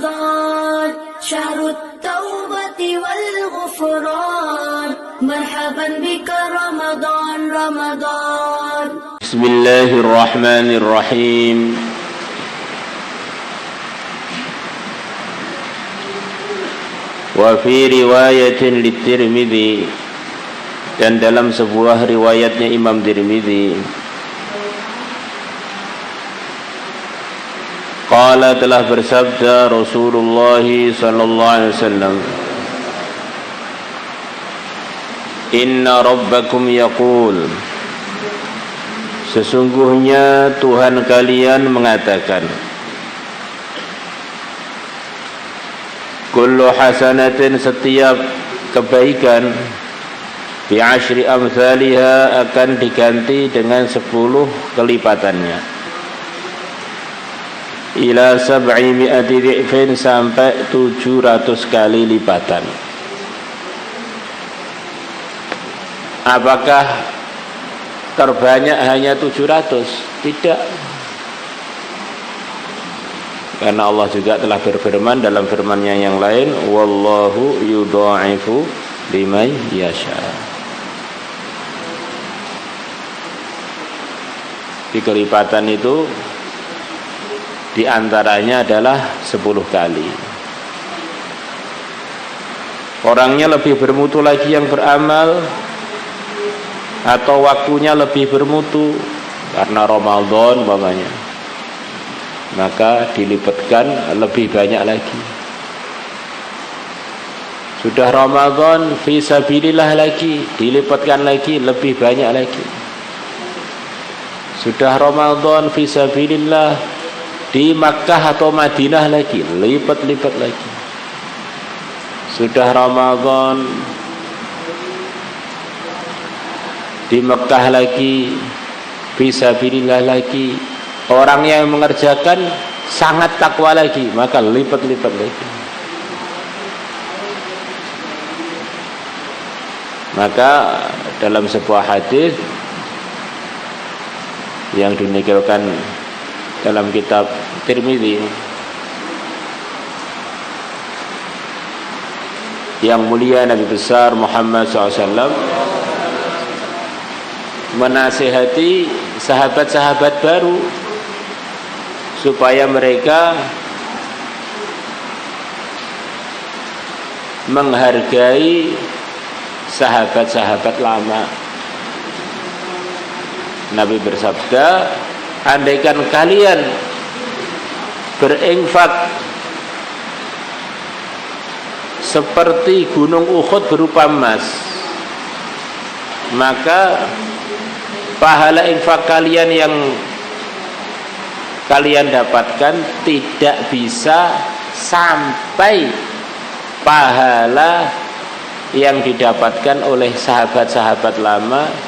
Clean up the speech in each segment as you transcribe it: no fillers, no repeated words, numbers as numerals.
رمضان شهر التوبة والغفران مرحبا بك رمضان رمضان. بسم الله الرحمن الرحيم. وفي رواية للترمذي, dan dalam sebuah riwayatnya Imam Tirmidzi, qala, telah bersabda Rasulullah sallallahu alaihi wasallam, inna rabbakum yaqul, sesungguhnya Tuhan kalian mengatakan, kullu hasanatin, setiap kebaikan, bi asyri amsalha, akan diganti dengan 10 kelipatannya, ila 700 dhi'fin, sampai 700 kali lipatan. Apakah terbanyak hanya 700? Tidak. Karena Allah juga telah berfirman dalam firman-Nya yang lain, wallahu yudha'ifu liman yasha. Di kelipatan itu diantaranya adalah 10 kali. Orangnya lebih bermutu lagi yang beramal, atau waktunya lebih bermutu karena Ramadan umpamanya, maka dilipatkan lebih banyak lagi. Sudah Ramadan fisabilillah lagi, dilipatkan lagi lebih banyak lagi. Sudah Ramadan fisabilillah di Makkah atau Madinah lagi, lipat-lipat lagi. Sudah Ramadan di Makkah lagi, fisabilillah lagi, orang yang mengerjakan sangat takwa lagi, maka lipat-lipat lagi. Maka dalam sebuah hadis yang dinukilkan dalam kitab Tirmidzi, yang mulia Nabi besar Muhammad SAW menasihati sahabat-sahabat baru supaya mereka menghargai sahabat-sahabat lama. Nabi bersabda, andaikan kalian berinfak seperti gunung Uhud berupa emas, maka pahala infak kalian yang kalian dapatkan tidak bisa sampai pahala yang didapatkan oleh sahabat-sahabat lama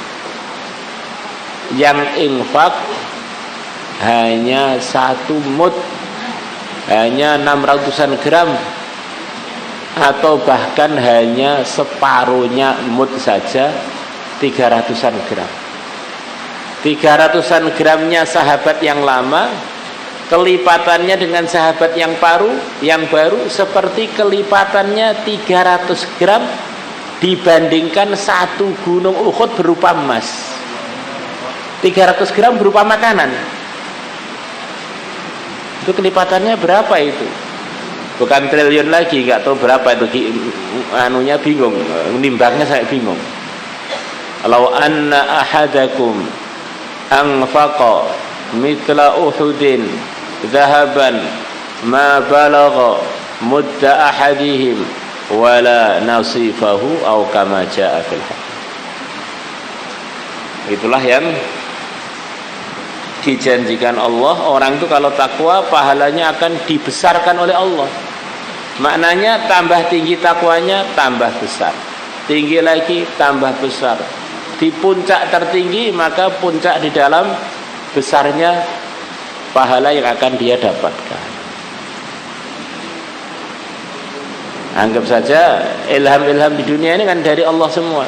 yang infak hanya 1 mud, hanya 600-an gram, atau bahkan hanya separuhnya mud saja, 300-an gram. 300-an gramnya sahabat yang lama, kelipatannya dengan sahabat yang baru seperti kelipatannya 300 gram dibandingkan 1 gunung Uhud berupa emas. 300 gram berupa makanan, itu kelipatannya berapa itu? Bukan triliun lagi, nggak tahu berapa itu, anunya bingung, nimbangnya saya bingung. Law anna ahadakum anfaqa mithla Uhudin dhahaban ma balagha mudda ahadihim wala nasifahu aw kama jaa fil hadits. Itulah yang dijanjikan Allah. Orang itu kalau takwa, pahalanya akan dibesarkan oleh Allah. Maknanya tambah tinggi takwanya, tambah besar, tinggi lagi, tambah besar. Di puncak tertinggi, maka puncak di dalam besarnya pahala yang akan dia dapatkan. Anggap saja ilham-ilham di dunia ini kan dari Allah semua.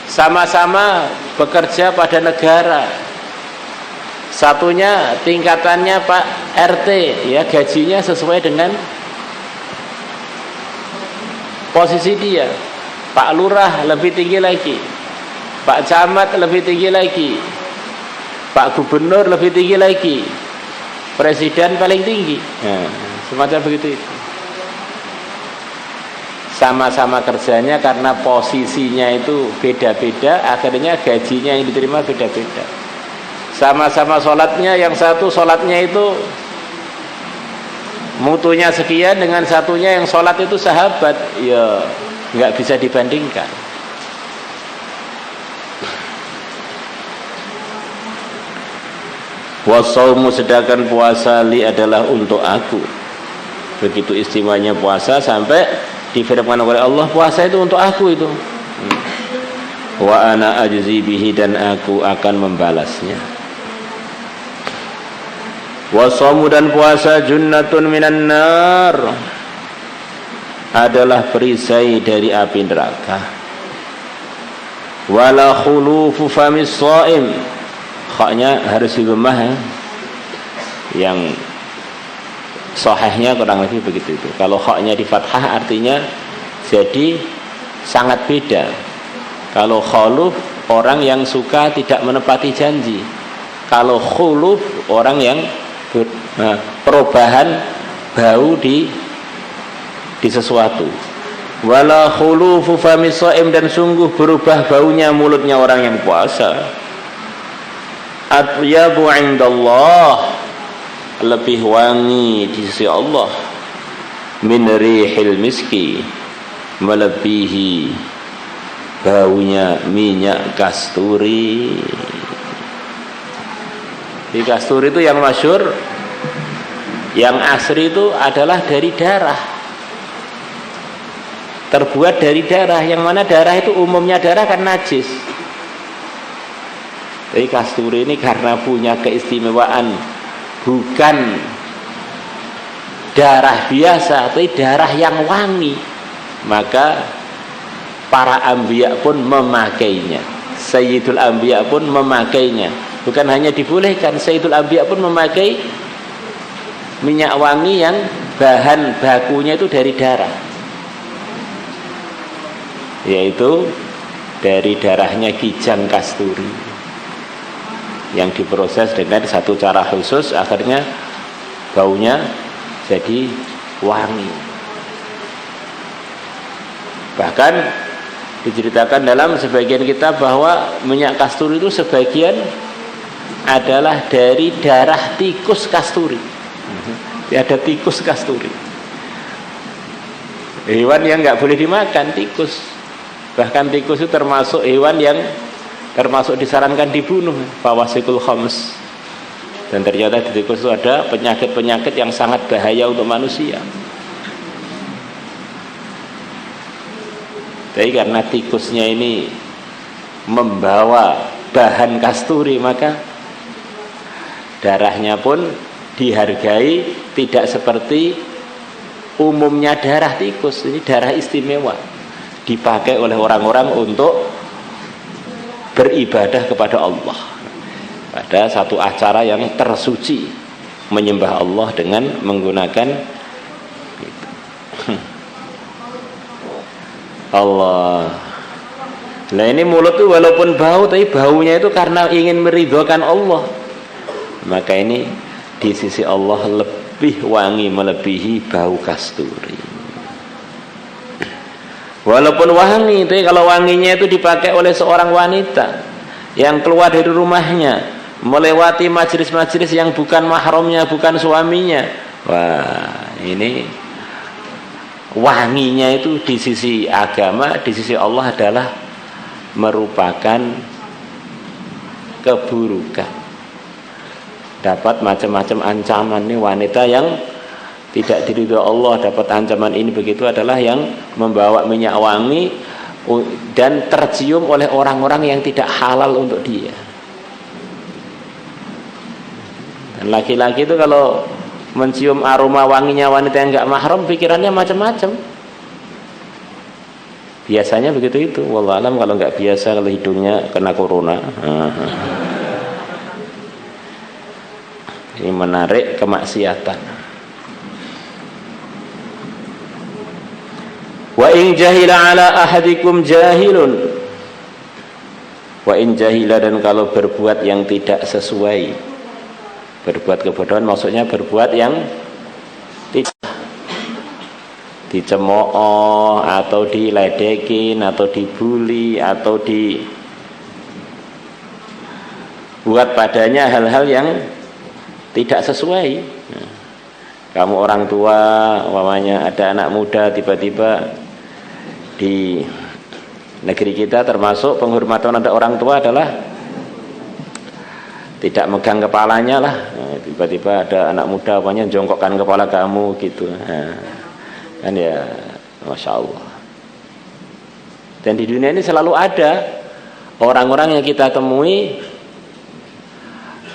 Sama-sama bekerja pada negara, satunya tingkatannya Pak RT, ya gajinya sesuai dengan posisi dia. Pak Lurah lebih tinggi lagi, Pak Camat lebih tinggi lagi, Pak Gubernur lebih tinggi lagi, Presiden paling tinggi. Nah, semacam begitu itu. Sama-sama kerjanya karena posisinya itu beda-beda, akhirnya gajinya yang diterima beda-beda. Sama-sama sholatnya, yang satu sholatnya itu mutunya sekian, dengan satunya yang sholat itu sahabat, ya nggak bisa dibandingkan. Wasaumu, sedangkan puasa li adalah untuk aku. Begitu istimewanya puasa sampai difirmankan oleh Allah, puasa itu untuk aku itu. Wa ana ajzi bihi, dan aku akan membalasnya. Wasaumu, dan puasa junnatun minan nar, adalah perisai dari api neraka. Wala khulufu famis shaim, khaknya harus dilemah ya. Yang sahihnya kurang lebih begitu itu. Kalau khaknya di fathah artinya jadi sangat beda. Kalau khuluf, orang yang suka tidak menepati janji. Kalau khuluf, orang yang perubahan bau di sesuatu. Wala khulufu famis shaim, dan sungguh berubah baunya mulutnya orang yang puasa. Atyabu indallah, lebih wangi di sisi Allah, min rihil miski, melebihi baunya minyak kasturi. Di kasturi itu yang masyhur, yang asri itu adalah dari darah, terbuat dari darah, yang mana darah itu umumnya darah kan najis. Jadi kasturi ini karena punya keistimewaan, bukan darah biasa, tapi darah yang wangi, maka para anbiya pun memakainya, Sayyidul Anbiya pun memakainya. Bukan hanya dibolehkan, Sayyidul Anbiya pun memakai minyak wangi yang bahan bakunya itu dari darah, yaitu dari darahnya kijang kasturi yang diproses dengan satu cara khusus, akhirnya baunya jadi wangi. Bahkan diceritakan dalam sebagian kitab bahwa minyak kasturi itu sebagian adalah dari darah tikus kasturi. Ada tikus kasturi, hewan yang nggak boleh dimakan, tikus. Bahkan tikus itu termasuk hewan yang termasuk disarankan dibunuh, fawasikul khams. Dan ternyata di tikus itu ada penyakit-penyakit yang sangat bahaya untuk manusia. Tapi karena tikusnya ini membawa bahan kasturi, maka darahnya pun dihargai tidak seperti umumnya darah tikus. Ini darah istimewa, dipakai oleh orang-orang untuk beribadah kepada Allah pada satu acara yang tersuci, menyembah Allah dengan menggunakan itu. Allah. Nah ini mulut itu walaupun bau, tapi baunya itu karena ingin meridhokan Allah, maka ini di sisi Allah lebih wangi melebihi bau kasturi. Walaupun wangi, tapi kalau wanginya itu dipakai oleh seorang wanita yang keluar dari rumahnya, melewati majelis-majelis yang bukan mahramnya, bukan suaminya, wah ini wanginya itu di sisi agama, di sisi Allah adalah merupakan keburukan. Dapat macam-macam ancaman. Nih wanita yang tidak diridhoi Allah dapat ancaman ini, begitu adalah yang membawa minyak wangi dan tercium oleh orang-orang yang tidak halal untuk dia. Dan laki-laki itu kalau mencium aroma wanginya wanita yang enggak mahram, pikirannya macam-macam. Biasanya begitu itu. Wallahu alam, kalau enggak biasa, kalau hidungnya kena corona. Ini menarik kemaksiatan. Wa in jahila ala ahadikum jahilun. Wa in jahila, dan kalau berbuat yang tidak sesuai, berbuat kebodohan maksudnya berbuat yang tidak, dicemooh atau diledekin atau dibully atau dibuat padanya hal-hal yang tidak sesuai. Kamu orang tua, umpamanya ada anak muda tiba-tiba di negeri kita termasuk penghormatan ada orang tua adalah tidak megang kepalanya lah. Tiba-tiba ada anak muda umpamanya jongkokkan kepala kamu gitu. Kan ya, Masya Allah. Dan di dunia ini selalu ada orang-orang yang kita temui,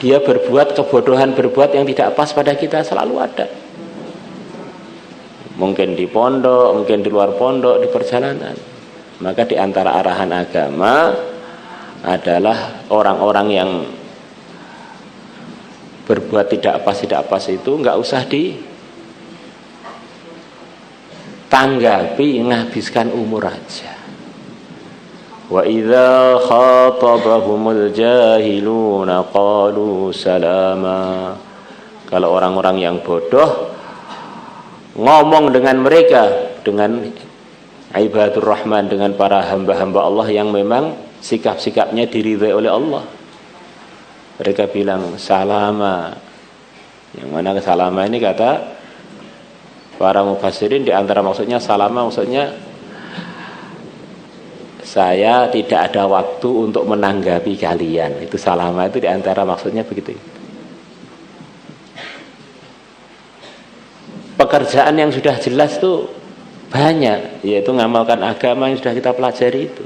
dia berbuat kebodohan, berbuat yang tidak pas pada kita, selalu ada. Mungkin di pondok, mungkin di luar pondok, di perjalanan. Maka di antara arahan agama adalah orang-orang yang berbuat tidak pas itu nggak usah ditanggapi, menghabiskan umur aja. Wa idza khatabahumul jahiluna qalu salama. Kalau orang-orang yang bodoh ngomong dengan mereka, dengan ibadur rahman, dengan para hamba-hamba Allah yang memang sikap-sikapnya diridhai oleh Allah, mereka bilang salama. Yang mana salama ini kata para mufassirin, di antara maksudnya salama maksudnya saya tidak ada waktu untuk menanggapi kalian. Itu salama, itu di antara maksudnya begitu. Pekerjaan yang sudah jelas tuh banyak, yaitu ngamalkan agama yang sudah kita pelajari itu.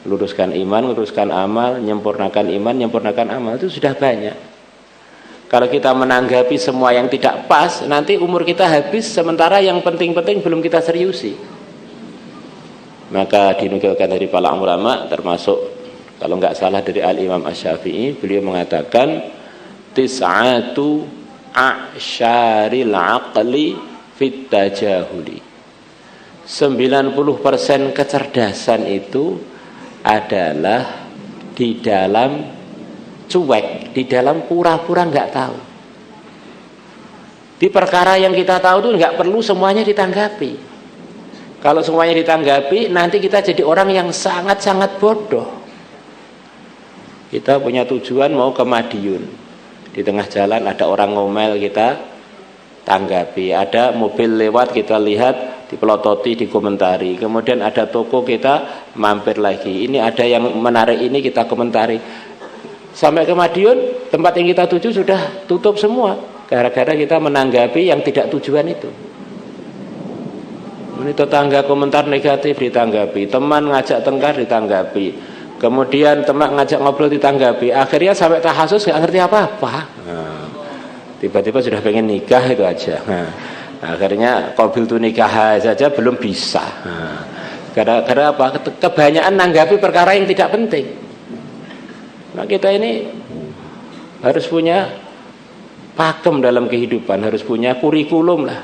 Luruskan iman, luruskan amal, menyempurnakan iman, menyempurnakan amal, itu sudah banyak. Kalau kita menanggapi semua yang tidak pas, nanti umur kita habis, sementara yang penting-penting belum kita seriusi. Maka dinukilkan dari para ulama, termasuk kalau nggak salah dari Al-Imam Asy-Syafi'i, beliau mengatakan tis'atu a'syaril aqli fit tajahuli. 90% kecerdasan itu adalah di dalam cuek, di dalam pura-pura nggak tahu. Di perkara yang kita tahu tuh nggak perlu semuanya ditanggapi. Kalau semuanya ditanggapi, nanti kita jadi orang yang sangat-sangat bodoh. Kita punya tujuan mau ke Madiun, di tengah jalan ada orang ngomel, kita tanggapi. Ada mobil lewat, kita lihat, dipelototi, dikomentari. Kemudian ada toko, kita mampir lagi. Ini ada yang menarik, ini kita komentari. Sampai ke Madiun, tempat yang kita tuju sudah tutup semua, gara-gara kita menanggapi yang tidak tujuan itu. Ini tetangga komentar negatif ditanggapi, teman ngajak tengkar ditanggapi, kemudian teman ngajak ngobrol ditanggapi, akhirnya sampai tahasus nggak ngerti apa-apa. Tiba-tiba sudah pengen nikah itu aja. Akhirnya qabil tu nikah saja belum bisa. Gara-gara apa? Kebanyakan nanggapi perkara yang tidak penting. Nah, kita ini harus punya pakem dalam kehidupan, harus punya kurikulum lah.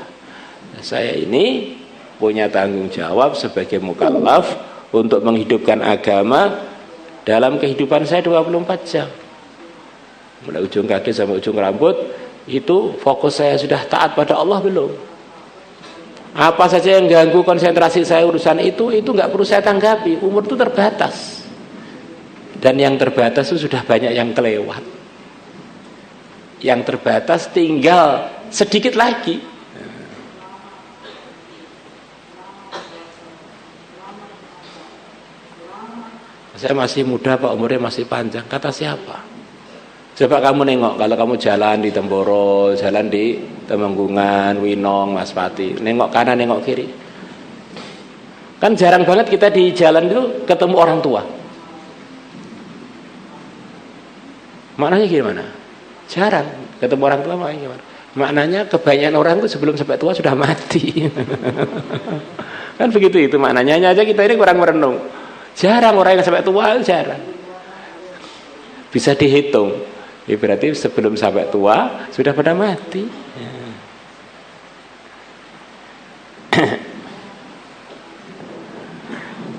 Saya ini punya tanggung jawab sebagai mukallaf untuk menghidupkan agama dalam kehidupan saya 24 jam. Mulai ujung kaki sampai ujung rambut, itu fokus saya sudah taat pada Allah belum? Apa saja yang ganggu konsentrasi saya urusan itu nggak perlu saya tanggapi. Umur itu terbatas. Dan yang terbatas itu sudah banyak yang kelewat. Yang terbatas tinggal sedikit lagi. Saya masih muda Pak, umurnya masih panjang. Kata siapa? Coba kamu nengok, kalau kamu jalan di Temboro, jalan di Temenggungan, Winong, Maspati, nengok kanan, nengok kiri. Kan jarang banget kita di jalan itu ketemu orang tua. Maknanya gimana? Jarang ketemu orang tua, maknanya gimana? Maknanya kebanyakan orang itu sebelum sampai tua sudah mati. Kan begitu itu maknanya. Hanya aja kita ini kurang merenung. Jarang orang yang sampai tua, jarang. Bisa dihitung. Ya berarti sebelum sampai tua sudah pada mati.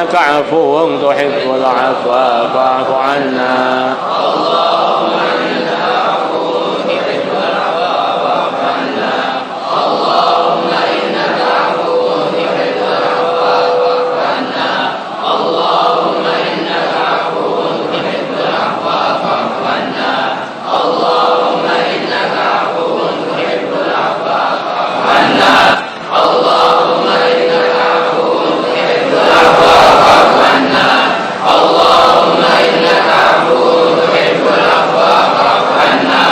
إنك عفو تحب العفو فاعف عنا. اللهم إنك عفو تحب العفو فاعف عنا. اللهم إنك عفو تحب العفو فاعف عنا. اللهم إنك عفو تحب العفو فاعف عنا. اللهم إنك عفو تحب العفو فاعف عنا. اللهم إنك عفو تحب العفو فاعف عنا. اللهم إنك عفو تحب العفو فاعف عنا.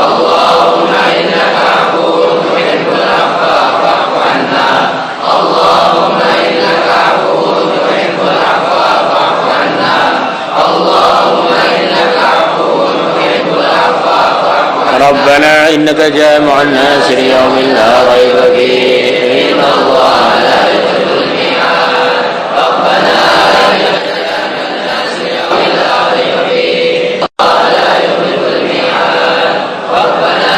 اللهم إنك عفو تحب العفو فاعف عنا. اللهم إنك عفو تحب العفو فاعف عنا. اللهم إنك عفو تحب العفو فاعف عنا. ربنا إنك جامع الناس ليوم لا ريب فيه إن الله لا يخلف الميعاد. ربنا إنك جامع الناس ليوم لا ريب فيه الله لا يخلف الميعاد. ربنا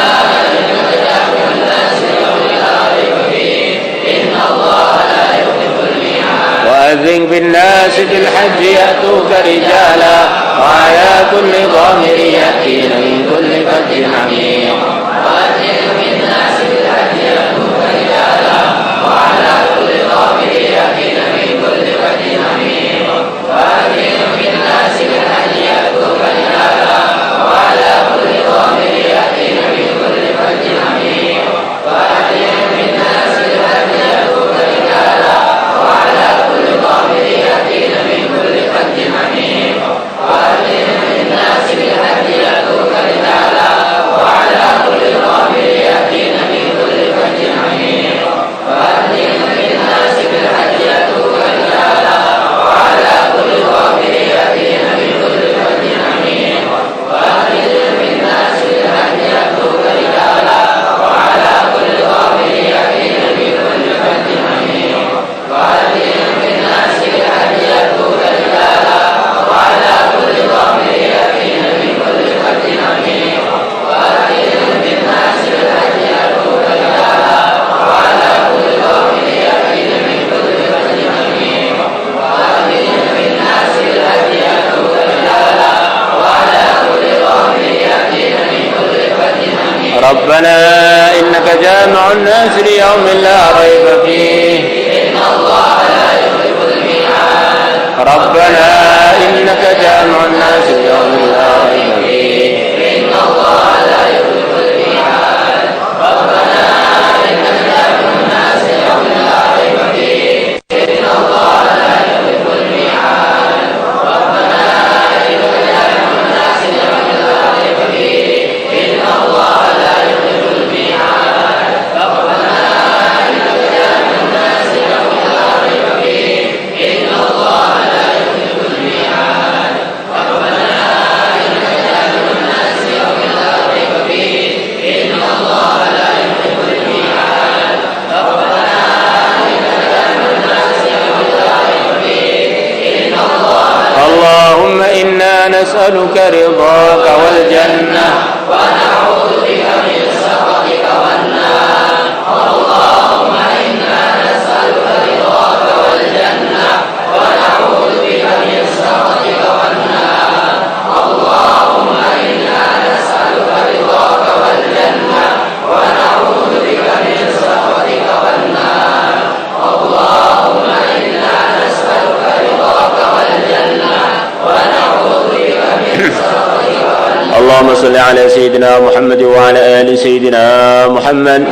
إنك جامع الناس ليوم لا ريب فيه إن الله لا يخلف الميعاد. وأذن في الناس بالحج يأتوك رجالا وعلى كل ضامر يأتين من كل فج عميق. وأذن في الناس بالحج يأتوك رجالا وعلى كل ضامر يأتين من كل فج عميق. وأذن في الناس بالحج يأتوك رجالا وعلى كل ضامر يأتين من كل فج عميق. وأذن في الناس بالحج يأتوك رجالا وعلى كل ضامر يأتين من كل فج عميق. وأذن في الناس بالحج يأتوك رجالا وعلى كل ضامر يأتين من كل فج عميق. وأذن في الناس بالحج يأتوك رجالا وعلى كل ضامر يأتين من كل فج عميق. وأذن في الناس بالحج يأتوك رجالا وعلى كل ضامر يأتين من كل فج عميق. وأذن في الناس بالحج يأتوك رجالا وعلى كل ضامر يأتين من كل فج عميق. وأذن في الناس بالحج يأتوك رجالا وعلى كل ضامر يأتين من كل فج عميق. وأذن في الناس بالحج يأتوك رجالا وعلى كل ضامر يأتين من كل فج عميق. ربنا إنك جامع الناس ليوم لا ريب فيه إن الله لا يخلف الميعاد. ربنا إنك جامع الناس ليوم لا ريب فيه إن الله لا يخلف الميعاد. ربنا إنك جامع الناس ليوم لا ريب فيه إن الله لا يخلف الميعاد. ربنا إنك جامع الناس ليوم لا ريب فيه إن الله لا يخلف الميعاد. ربنا إنك جامع الناس ليوم لا ريب فيه إن الله لا يخلف الميعاد. ربنا إنك جامع الناس ليوم لا ريب فيه إن الله لا يخلف الميعاد. ربنا إنك جامع الناس ليوم لا ريب فيه إن الله. اللهم إنا نسألك رضاك والجنة ونعوذ بك من سخطك والنار. اللهم إنا نسألك رضاك والجنة ونعوذ بك من سخطك والنار. اللهم إنا نسألك رضاك والجنة ونعوذ بك من سخطك والنار. اللهم إنا نسألك رضاك والجنة ونعوذ بك من سخطك والنار. اللهم صل على سيدنا محمد وعلى آل سيدنا محمد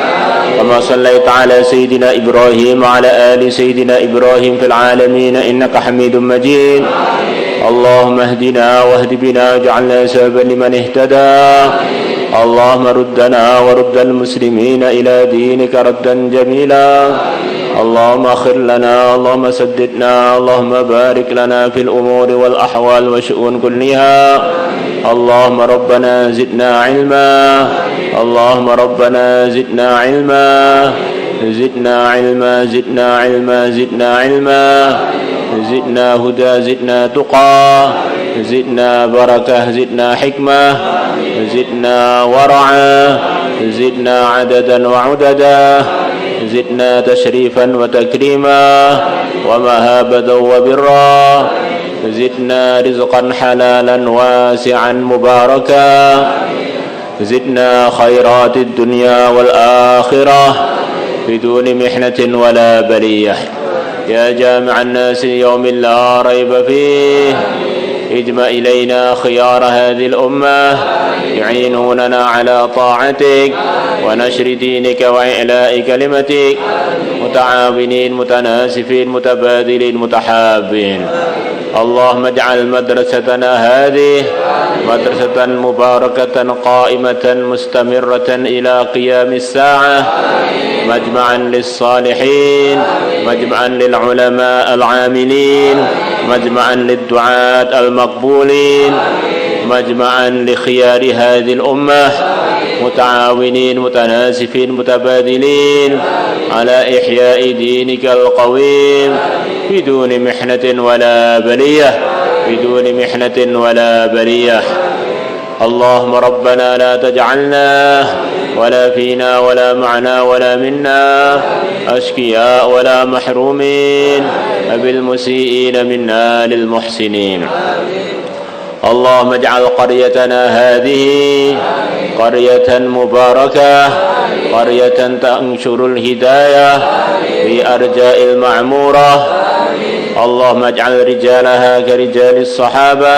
كما صليت على سيدنا إبراهيم وعلى آل سيدنا إبراهيم في العالمين إنك حميد مجيد. اللهم اهدنا واهد بنا واجعلنا سببا لمن اهتدى. اللهم ردنا ورد المسلمين إلى دينك ردا جميلا. اللهم اغفر لنا، اللهم سددنا، اللهم بارك لنا في الأمور والأحوال والشؤون كلها. اللهم ربنا زدنا علما. اللهم ربنا زدنا علما. زدنا علما زدنا علما زدنا علما. زدنا هدى زدنا تقى زدنا بركة زدنا حكمة زدنا ورعا زدنا عددا وعددا زدنا تشريفا وتكريما ومهابة وبرا زدنا رزقا حلالا واسعا مباركا زدنا خيرات الدنيا والآخرة بدون محنة ولا بلية يا جامع الناس يوم لا ريب فيه اجمع إلينا خيار هذه الأمة يعينوننا على طاعتك ونشر دينك وإعلاء كلمتك متعاونين متناسفين متبادلين متحابين اللهم اجعل مدرستنا هذه مدرسة مباركة قائمة مستمرة إلى قيام الساعة مجمعا للصالحين مجمعا للعلماء العاملين مجمعا للدعاة المقبولين مجمعا لخيار هذه الأمة متعاونين متناسفين متبادلين على إحياء دينك القويم بدون محنة ولا بلية بدون محنة ولا بلية اللهم ربنا لا تجعلنا ولا فينا ولا معنا ولا منا أشقياء ولا محرومين بالمسيئين منا للمحسنين اللهم اجعل قريتنا هذه قرية مباركة قرية تنشر الهداية في أرجاء المعمورة اللهم اجعل رجالها كرجال الصحابة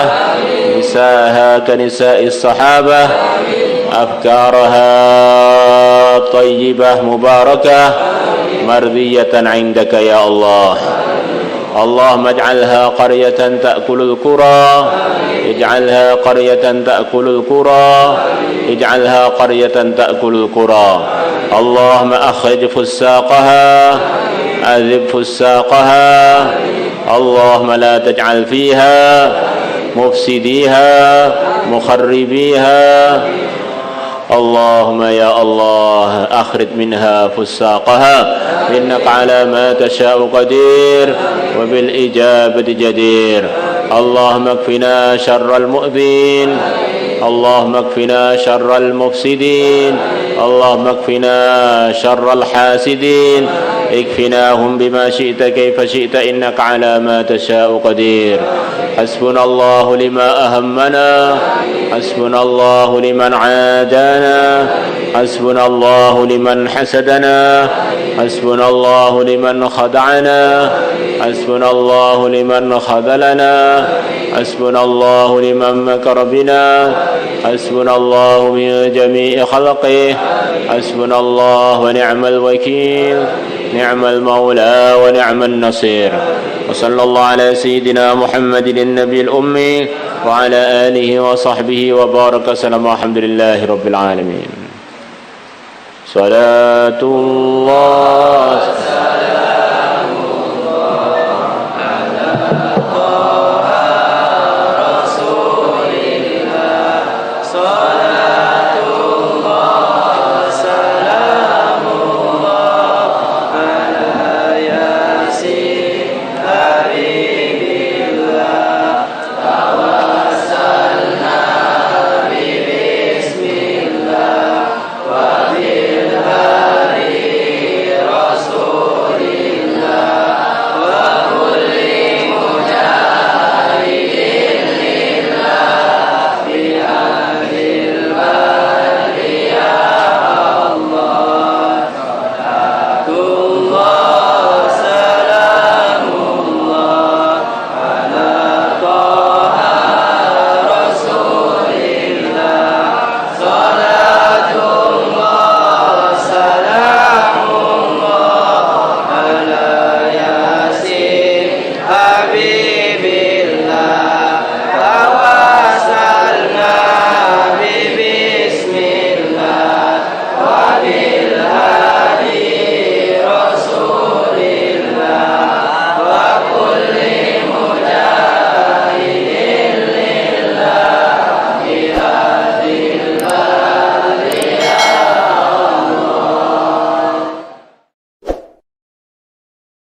نساءها كنساء الصحابة أفكارها طيبة مباركة مرضية عندك يا الله اللهم اجعلها قرية تأكل القرى اجعلها قرية تأكل القرى اجعلها قرية تأكل القرى اللهم أخرج فساقها أذب فساقها اللهم لا تجعل فيها مفسديها مخربيها اللهم يا الله أخرج منها فساقها إنك على ما تشاء قدير وبالإجابة جدير اللهم اكفنا شر المؤذين اللهم اكفنا شر المفسدين اللهم اكفنا شر الحاسدين اكفناهم بما شئت كيف شئت إنك على ما تشاء قدير حسبنا الله لما أهمنا حسبنا الله لمن عادانا حسبنا الله لمن حسدنا حسبنا الله لمن خدعنا حسبنا الله لمن خذلنا حسبنا الله لمن مكر بنا حسبنا الله من جميع خلقه حسبنا الله ونعم الوكيل نعم المولى ونعم النصير وصلى الله على سيدنا محمد النبي الأمي وعلى آله وصحبه وبارك وسلم والحمد لله رب العالمين صلاة الله